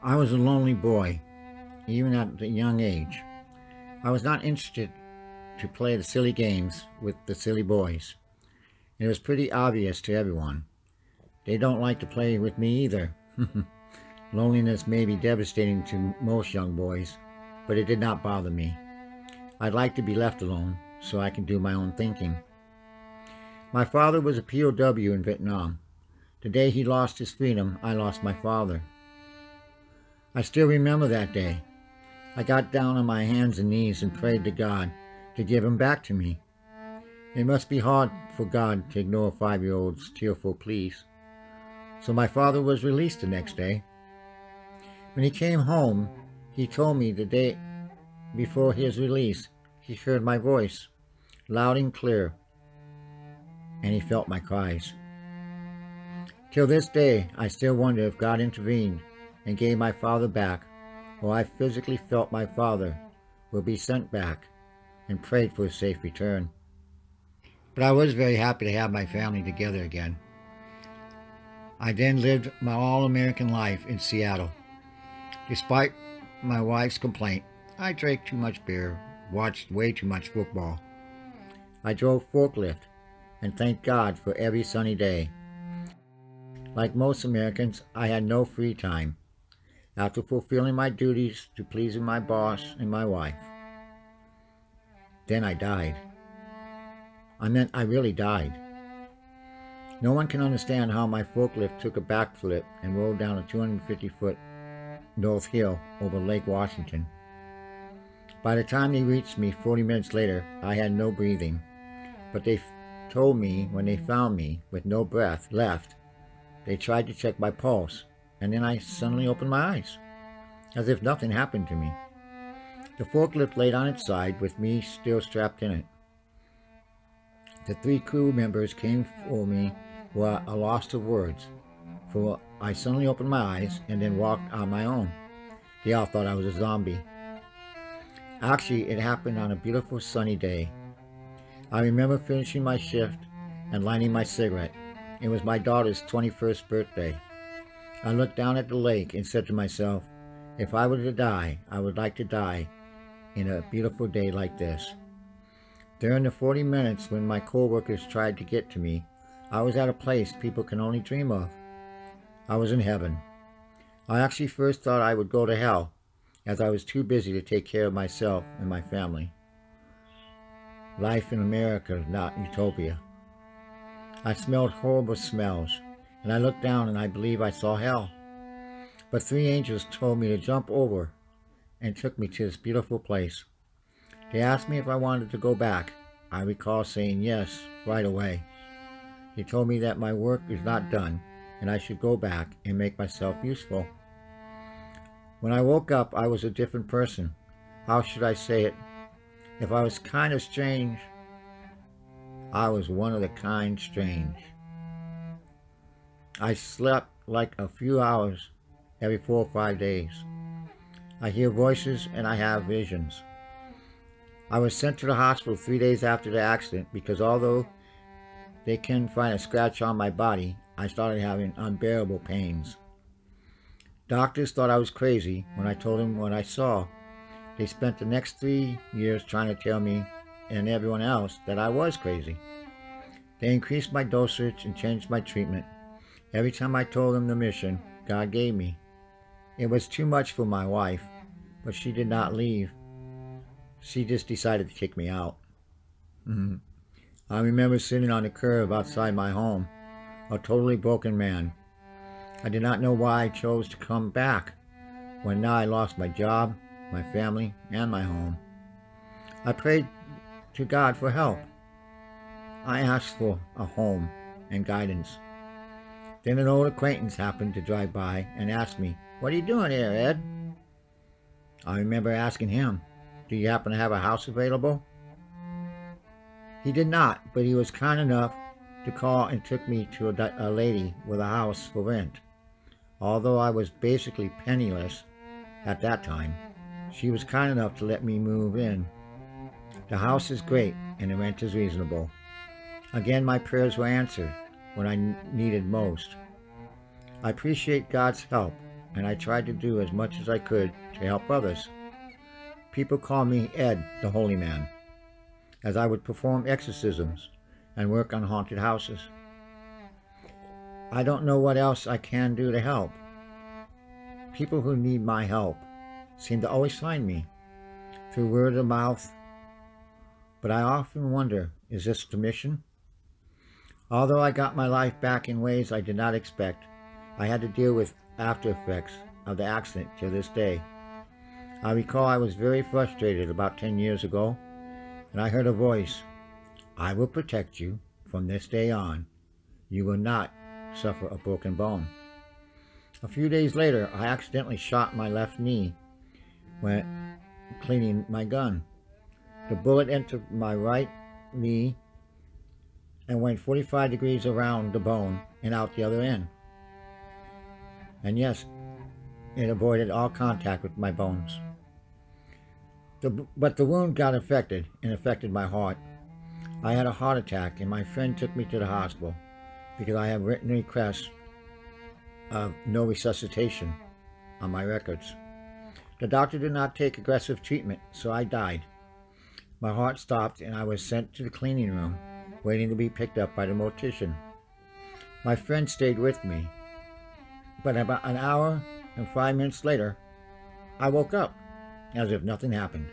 I was a lonely boy, even at a young age. I was not interested to play the silly games with the silly boys. It was pretty obvious to everyone. They don't like to play with me either. Loneliness may be devastating to most young boys, but it did not bother me. I'd like to be left alone so I can do my own thinking. My father was a POW in Vietnam. The day he lost his freedom, I lost my father. I still remember that day. I got down on my hands and knees and prayed to God to give him back to me. It must be hard for God to ignore a 5-year-old's tearful pleas. So my father was released the next day. When he came home, he told me the day before his release, he heard my voice, loud and clear, and he felt my cries. Till this day, I still wonder if God intervened and gave my father back, or I physically felt my father will be sent back and prayed for his safe return. But I was very happy to have my family together again. I then lived my all-American life in Seattle. Despite my wife's complaint, I drank too much beer, watched way too much football. I drove forklift and thanked God for every sunny day. Like most Americans, I had no free time after fulfilling my duties to pleasing my boss and my wife. Then I died. I really died. No one can understand how my forklift took a backflip and rolled down a 250-foot north hill over Lake Washington. By the time they reached me 40 minutes later, I had no breathing. But they told me when they found me with no breath left, they tried to check my pulse, and then I suddenly opened my eyes, as if nothing happened to me. The forklift laid on its side with me still strapped in it. The 3 crew members came for me were a loss of words, for I suddenly opened my eyes and then walked on my own. They all thought I was a zombie. Actually, it happened on a beautiful sunny day. I remember finishing my shift and lighting my cigarette. It was my daughter's 21st birthday. I looked down at the lake and said to myself, if I were to die, I would like to die in a beautiful day like this. During the 40 minutes when my co-workers tried to get to me, I was at a place people can only dream of. I was in heaven. I actually first thought I would go to hell, as I was too busy to take care of myself and my family. Life in America is not utopia. I smelled horrible smells, and I looked down and I believe I saw hell. But 3 angels told me to jump over and took me to this beautiful place. They asked me if I wanted to go back. I recall saying yes right away. They told me that my work is not done and I should go back and make myself useful. When I woke up, I was a different person. How should I say it? If I was kind of strange, I was one of the kind strange. I slept like a few hours every 4 or 5 days. I hear voices and I have visions. I was sent to the hospital 3 days after the accident because although they can find a scratch on my body, I started having unbearable pains. Doctors thought I was crazy when I told them what I saw. They spent the next 3 years trying to tell me and everyone else that I was crazy. They increased my dosage and changed my treatment. Every time I told them the mission God gave me. It was too much for my wife, but she did not leave. She just decided to kick me out. I remember sitting on the curb outside my home, a totally broken man. I did not know why I chose to come back, when now I lost my job, my family, and my home. I prayed to God for help. I asked for a home and guidance. Then an old acquaintance happened to drive by and asked me, "What are you doing here, Ed?" I remember asking him, "Do you happen to have a house available?" He did not, but he was kind enough to call and took me to a lady with a house for rent. Although I was basically penniless at that time, she was kind enough to let me move in. The house is great and the rent is reasonable. Again, my prayers were answered when I needed most. I appreciate God's help and I tried to do as much as I could to help others. People called me Ed, the Holy Man, as I would perform exorcisms and work on haunted houses. I don't know what else I can do to help. People who need my help seem to always find me through word of mouth, but I often wonder, is this the mission? Although I got my life back in ways I did not expect, I had to deal with after effects of the accident to this day. I recall I was very frustrated about 10 years ago, and I heard a voice, "I will protect you from this day on. You will not suffer a broken bone." A few days later, I accidentally shot my left knee when cleaning my gun. The bullet entered my right knee and went 45 degrees around the bone and out the other end. And yes, it avoided all contact with my bones. But the wound got infected and affected my heart. I had a heart attack, and my friend took me to the hospital because I have written requests of no resuscitation on my records. The doctor did not take aggressive treatment, so I died. My heart stopped, and I was sent to the cleaning room, waiting to be picked up by the mortician. My friend stayed with me, but about an hour and 5 minutes later, I woke up, as if nothing happened.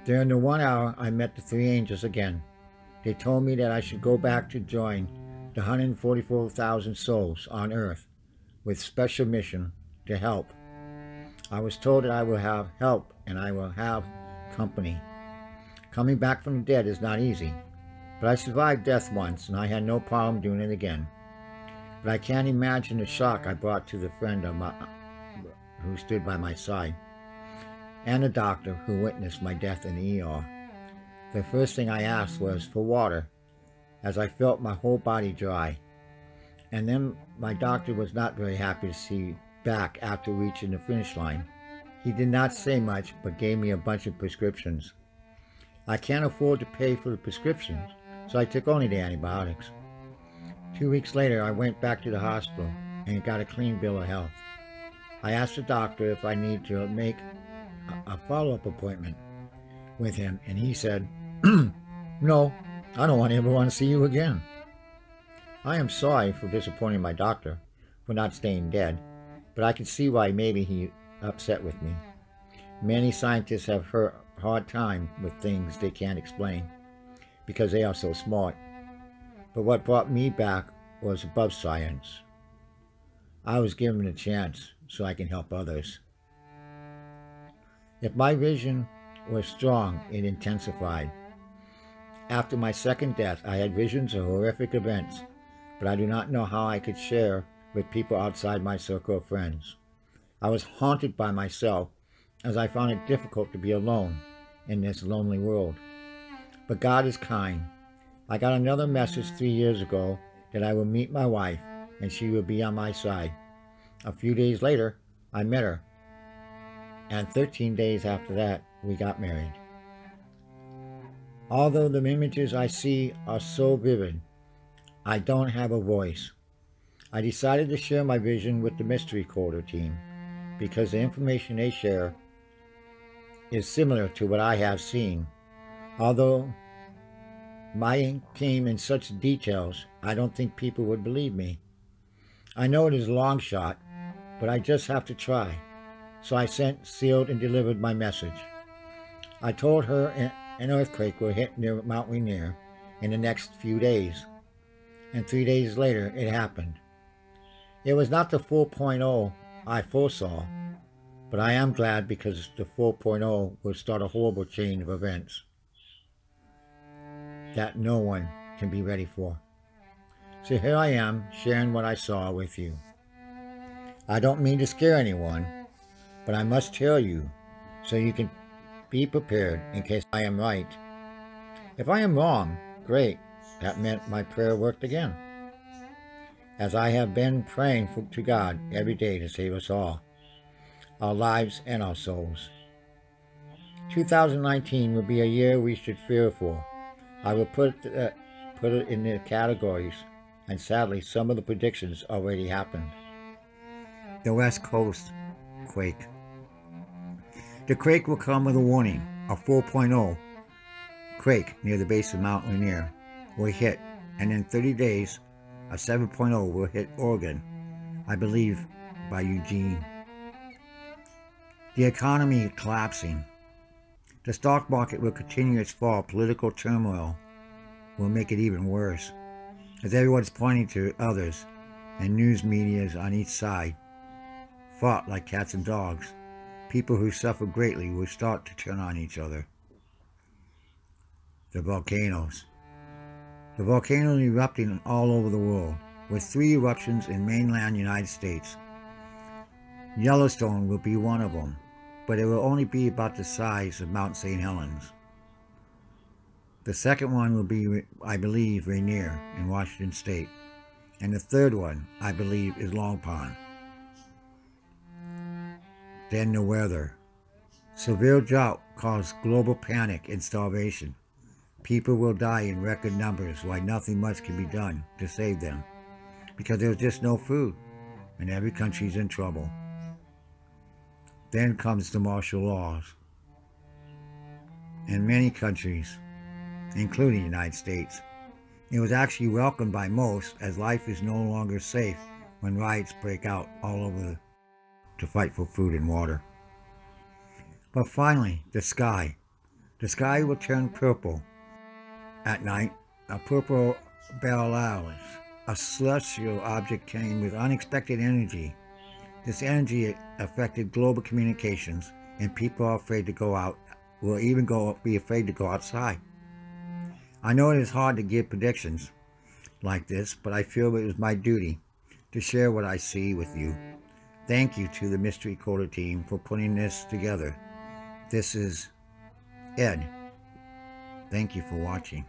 During the 1 hour, I met the three angels again. They told me that I should go back to join the 144,000 souls on earth with special mission to help. I was told that I will have help and I will have company. Coming back from the dead is not easy, but I survived death once and I had no problem doing it again. But I can't imagine the shock I brought to the friend of who stood by my side, and the doctor who witnessed my death in the ER. The first thing I asked was for water, as I felt my whole body dry. And then my doctor was not very happy to see back after reaching the finish line. He did not say much, but gave me a bunch of prescriptions. I can't afford to pay for the prescriptions, so I took only the antibiotics. 2 weeks later, I went back to the hospital and got a clean bill of health. I asked the doctor if I need to make a follow-up appointment with him, and he said, "No, I don't ever want to see you again." I am sorry for disappointing my doctor for not staying dead, but I can see why maybe he upset with me. Many scientists have a hard time with things they can't explain because they are so smart. But what brought me back was above science. I was given a chance so I can help others. If my vision was strong, it intensified. After my second death, I had visions of horrific events, but I do not know how I could share with people outside my circle of friends. I was haunted by myself, as I found it difficult to be alone in this lonely world. But God is kind. I got another message 3 years ago that I will meet my wife and she will be on my side. A few days later, I met her, and 13 days after that, we got married. Although the images I see are so vivid, I don't have a voice. I decided to share my vision with the Mystery Quarter team because the information they share is similar to what I have seen. Although mine came in such details, I don't think people would believe me. I know it is a long shot, but I just have to try. So I sent, sealed, and delivered my message. I told her an earthquake will hit near Mount Rainier in the next few days, and 3 days later it happened. It was not the 4.0 I foresaw, but I am glad because the 4.0 will start a horrible chain of events that no one can be ready for. So here I am sharing what I saw with you. I don't mean to scare anyone, but I must tell you so you can be prepared in case I am right. If I am wrong, great. That meant my prayer worked again, as I have been praying to God every day to save us all, our lives and our souls. 2019 will be a year we should fear for. I will put it in the categories, and sadly some of the predictions already happened. the West Coast quake. The quake will come with a warning. A 4.0 quake near the base of Mount Rainier will hit, and in 30 days, a 7.0 will hit Oregon, I believe by Eugene. The economy is collapsing. The stock market will continue its fall. Political turmoil will make it even worse, as everyone's pointing to others, and news medias on each side fought like cats and dogs. People who suffer greatly will start to turn on each other. The volcanoes. The volcanoes are erupting all over the world, with 3 eruptions in mainland United States. Yellowstone will be one of them, but it will only be about the size of Mount St. Helens. The second one will be, I believe, Rainier in Washington State. And the third one, I believe, is Long Pond. Then the weather. Severe drought caused global panic and starvation. People will die in record numbers while nothing much can be done to save them, because there's just no food, and every country's in trouble. Then comes the martial laws. In many countries, including the United States, it was actually welcomed by most, as life is no longer safe when riots break out all over to fight for food and water. But finally, the sky. The sky will turn purple at night. A purple borealis, a celestial object, came with unexpected energy. This energy affected global communications, and people are afraid to go out, will even be afraid to go outside. I know it is hard to give predictions like this, but I feel it is my duty to share what I see with you. Thank you to the Mystery Coder team for putting this together. This is Ed. Thank you for watching.